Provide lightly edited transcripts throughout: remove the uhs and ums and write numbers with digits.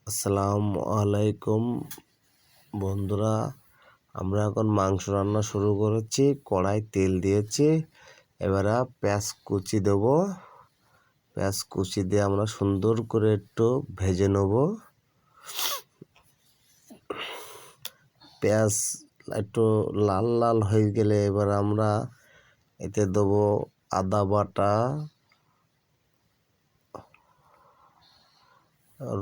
আসসালামু আলাইকুম বন্ধুরা, আমরা এখন মাংস রান্না শুরু করেছি। কড়াই তেল দিয়েছি, এবারে পেঁয়াজ কুচি দেব। পেঁয়াজ কুচি দিয়ে আমরা সুন্দর করে একটু ভেজে নেব। পেঁয়াজ একটু লাল লাল হয়ে গেলে এবার আমরা এতে দেব আদা বাটা,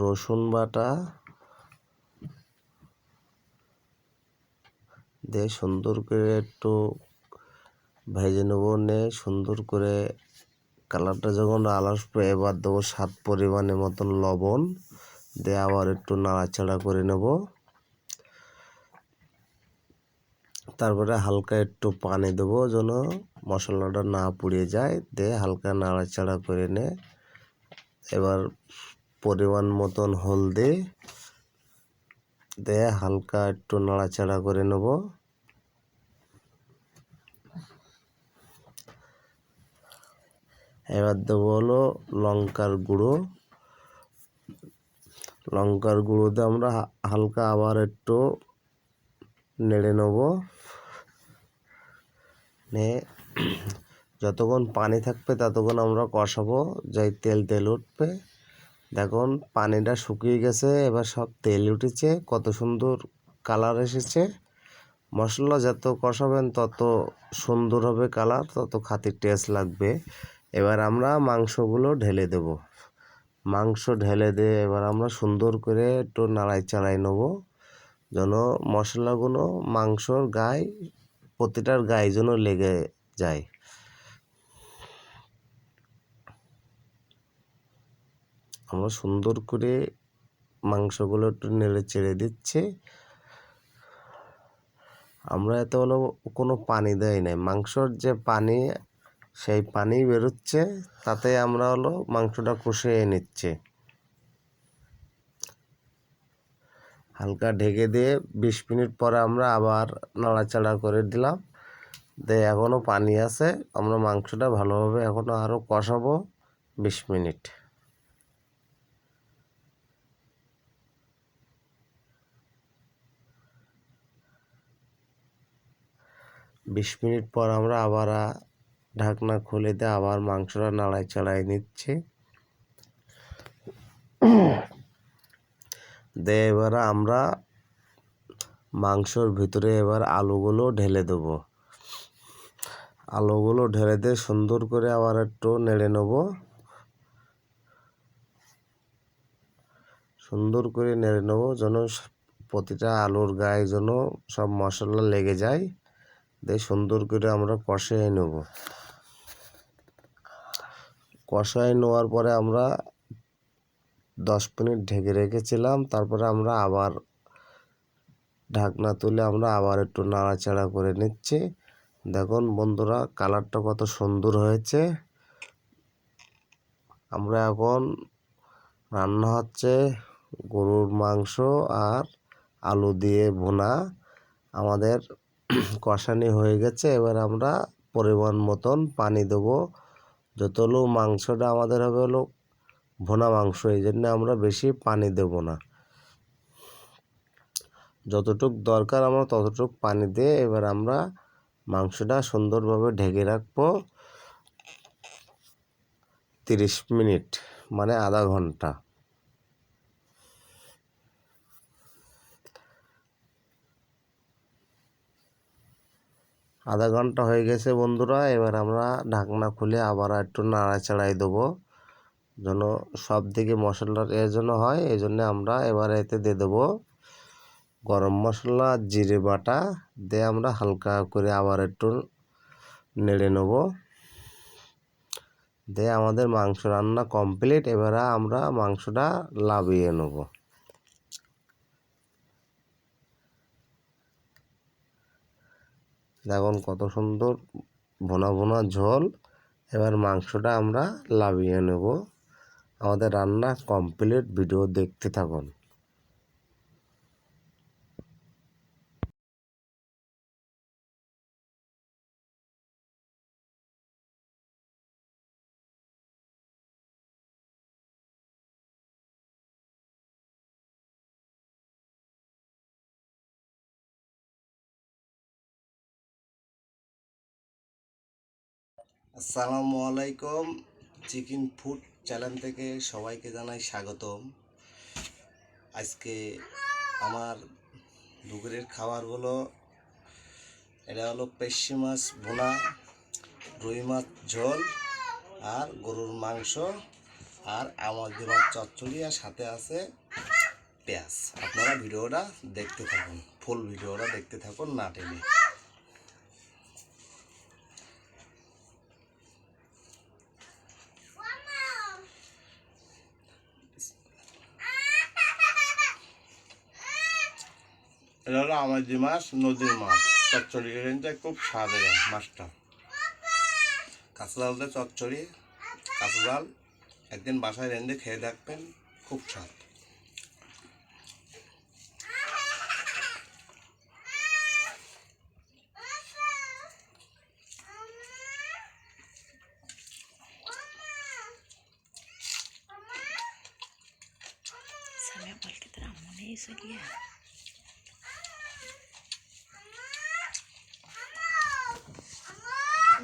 রসুন বাটা দিয়ে সুন্দর করে একটু ভেজে নেব। সুন্দর করে কালারটা যখন আসবে এবার দেবো স্বাদ পরিমাণের মতন লবণ দিয়ে আবার একটু নাড়াচাড়া করে নেব। তারপরে হালকা একটু পানি দেবো যেন মশলাটা না পুড়ে যায়, দিয়ে হালকা নাড়াচাড়া করে নে। এবার পরিমাণ মতন হলদি দিয়ে হালকা একটু নাড়াচাড়া করে নেব। এবার দেবো হলো লঙ্কার গুঁড়ো। লঙ্কার গুঁড়ো দিয়ে আমরা হালকা আবার একটু নেড়ে নেব। যতক্ষণ পানি থাকবে ততক্ষণ আমরা কষাবো, যাই তেল তেল উঠবে। দেখুন পানিটা শুকিয়ে গেছে, এবার সব তেল উঠেছে, কত সুন্দর কালার এসেছে। মশলা যত কষাবেন তত সুন্দর হবে কালার, তত খাতির টেস্ট লাগবে। এবার আমরা মাংসগুলো ঢেলে দেব। মাংস ঢেলে দিয়ে এবার আমরা সুন্দর করে একটু নাড়াই চাড়াই নেব যেন মশলাগুলো মাংসর গায়ে, প্রতিটার গায়ে যেন লেগে যায়। আমরা সুন্দর করে মাংসগুলো একটু নেড়ে চেড়ে দিচ্ছি। আমরা এতে হলো কোনো পানি দেই নাই, মাংসর যে পানি সেই পানি বেরোচ্ছে, তাতে আমরা হলো মাংসটা কষিয়ে নিচ্ছি। হালকা ঢেকে দিয়ে 20 মিনিট পরে আমরা আবার নাড়াচাড়া করে দিলাম। দিয়ে এখনও পানি আছে, আমরা মাংসটা ভালোভাবে এখনও আরও কষাবো 20 মিনিট। বিশ মিনিট পর আমরা আবার ঢাকনা খুলে দিয়ে আবার মাংসটা নাড়াই চাড়াই নিচ্ছি। দিয়ে এবারে আমরা মাংসর ভিতরে এবার আলুগুলো ঢেলে দেব। আলুগুলো ঢেলে দিয়ে সুন্দর করে আবার একটু নেড়ে নেব। সুন্দর করে নেড়ে নেব যেন প্রতিটা আলুর গায়ে যেন সব মশলা লেগে যায়। দিয়ে সুন্দর করে আমরা কষিয়ে নেব। কষায় নেওয়ার পরে আমরা 10 মিনিট ঢেকে রেখেছিলাম, তারপরে আমরা আবার ঢাকনা তুলে আমরা আবার একটু নাড়াচাড়া করে নিচ্ছি। দেখুন বন্ধুরা কালারটা কত সুন্দর হয়েছে। আমরা এখন রান্না হচ্ছে গরুর মাংস আর আলু দিয়ে ভুনা। আমাদের কষানি হয়ে গেছে, এবার আমরা পরিমাণ মতন পানি দেবো। যতটুকু মাংসটা আমাদের হবে হলো ভুনা মাংস, এই জন্য আমরা বেশি পানি দেব না। যতটুক দরকার আমরা ততটুক পানি দিয়ে এবার আমরা মাংসটা সুন্দরভাবে ঢেকে রাখবো 30 মিনিট, মানে আধা ঘন্টা। আধা ঘন্টা হয়ে গেছে বন্ধুরা, এবার আমরা ঢাকনা খুলে আবার একটু নাড়াচাড়াই দেবো যেন সব দিকে মশলার জন্য হয়। এই জন্য আমরা এবার এতে দিয়ে দেবো গরম মশলা, জিরে বাটা দিয়ে আমরা হালকা করে আবার একটু নেড়ে নেব। দিয়ে আমাদের মাংস রান্না কমপ্লিট। এবারে আমরা মাংসটা নামিয়ে নেব। দেখুন কত সুন্দর ভুনা ভুনা ঝোল। এবার মাংসটা আমরা নামিয়ে নেব। আমাদের রান্না কমপ্লিট। ভিডিও দেখতে থাকুন। আসসালামু আলাইকুম। চিকেন ফুড চ্যানেল থেকে সবাইকে জানাই স্বাগতম। আজকে আমার দুপুরের খাবার হলো, এটা হলো পেশি মাছ ভুনা, রুই মাছ ঝোল, আর গরুর মাংস, আর আমার মাছ চচ্চড়ি, আর সাথে আছে পেঁয়াজ। আপনারা ভিডিওটা দেখতে থাকুন, ফুল ভিডিওটা দেখতে থাকুন না টেনে। এটা হলো আমাদের মাছ, নদীর মাছ চচ্চড়ি, কিন্তু খুব স্বাদের মাছটা। কাঁচা জাল দিয়ে চচ্চড়ি, কাঁচা জাল একদিন বাসায় রেঁধে খেয়ে দেখবেন, খুব স্বাদ। समय बोल के तेरा मुँह नहीं इसलिए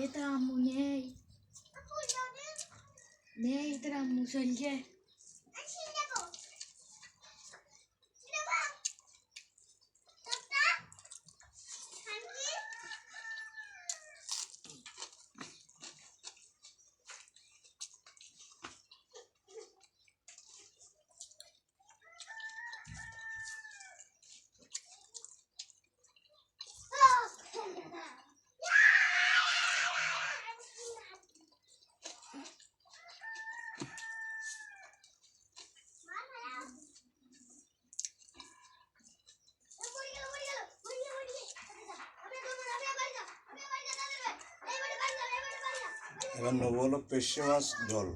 ये तेरा मुँह नहीं तेरा मुँह इसलिए এবার নেবো হলো পেশি মাছ ঝোল।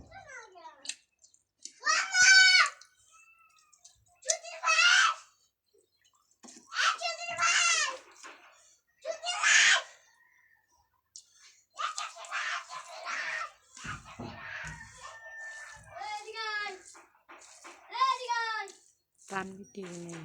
पान भी टीवी नहीं है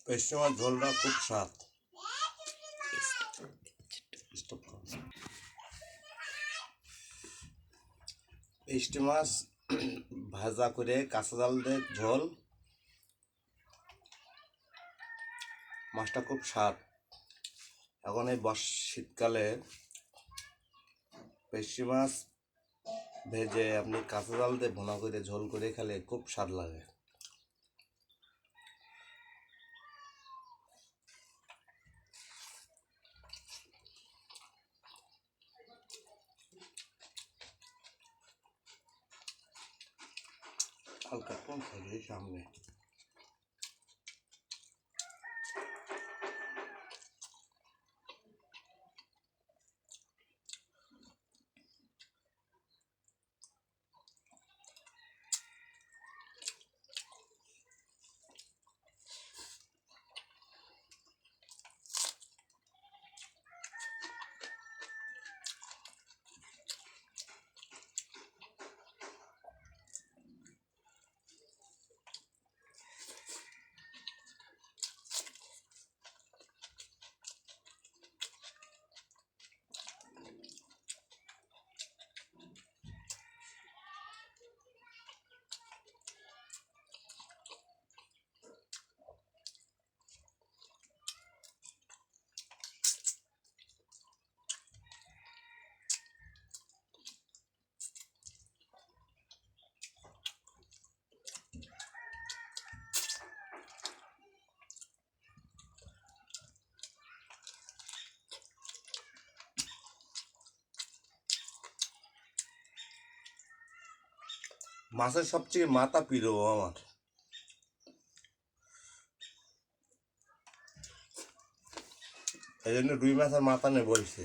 পেশি মাছ ঝোলটা খুব স্বাদ। পেশি মাছ ভাজা করে কাঁচা জাল দিয়ে ঝোল, মাছটা খুব স্বাদ। এখন এই শীতকালে পেশি মাছ ভেজে আপনি কাঁচা জাল দিয়ে ভুনা করে ঝোল করে খেলে খুব স্বাদ লাগে। হালকা কম থাকে সামনে। মাছের সবচেয়ে মাথা প্রিয় আমার, এই জন্য রুই মাছের মাথা নিয়ে বলছে।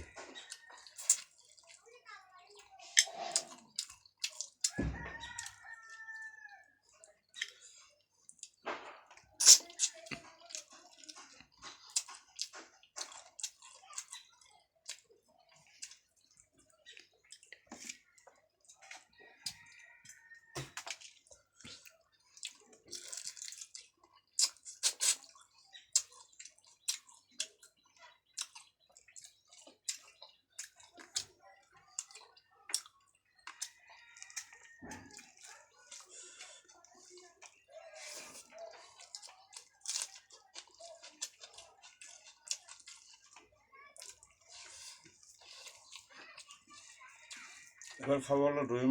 এবার খাবো হলো রুই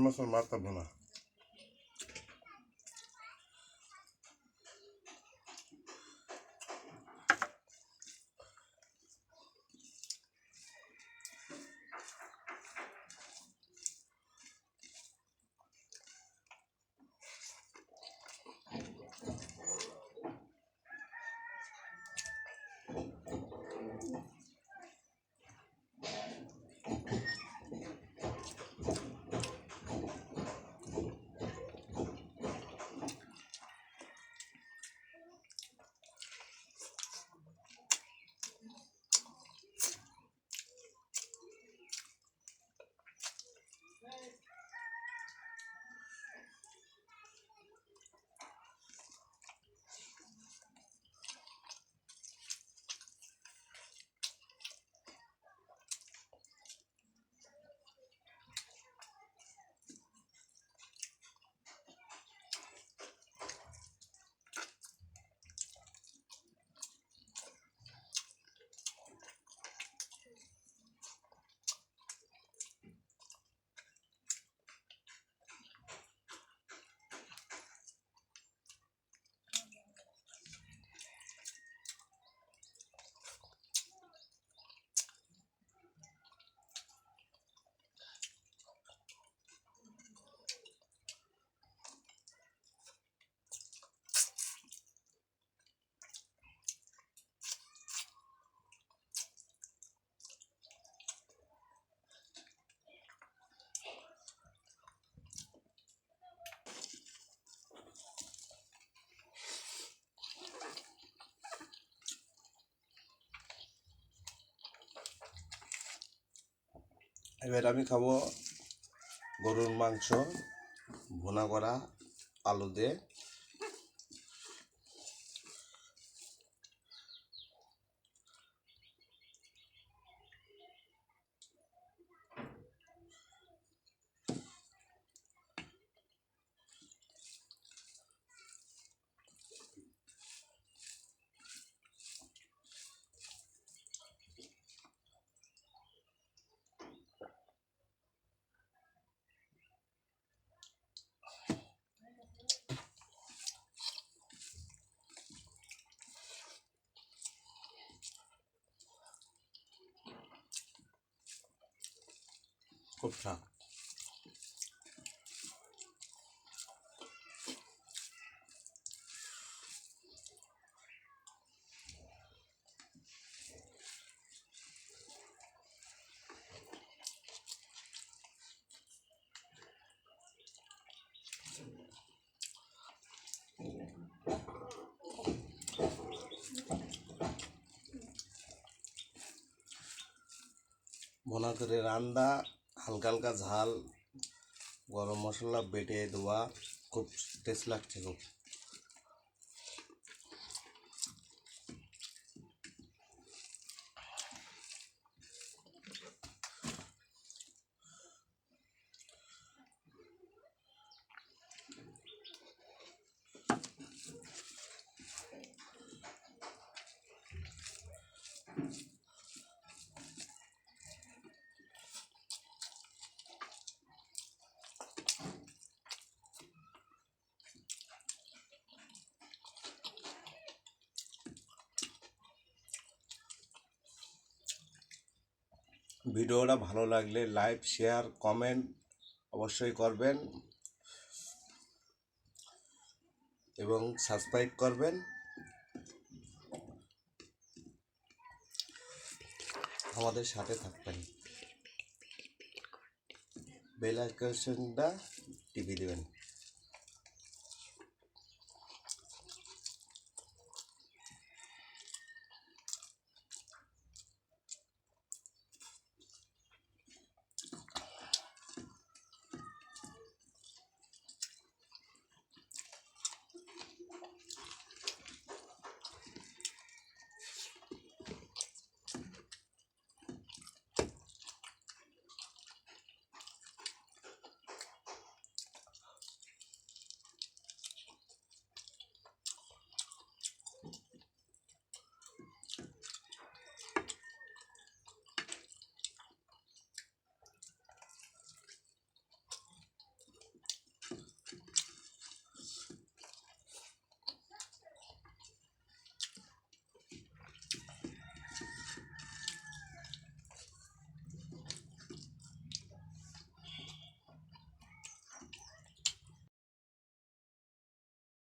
মাছের মাথা ভোনা। এবার আমি খাবো গরুর মাংস ভুনা করা আলু দিয়ে। খুব স্বাদ। ভুনা করে রান্দা, হালকা হালকা ঝাল, গরম মশলা বেটে দেওয়া, খুব টেস্ট লাগছে খুব। ভিডিওটা ভালো লাগলে লাইক, শেয়ার, কমেন্ট অবশ্যই করবেন এবং সাবস্ক্রাইব করবেন। আমাদের সাথে থাকবেন, বেল আইকনটা টিপে দেবেন।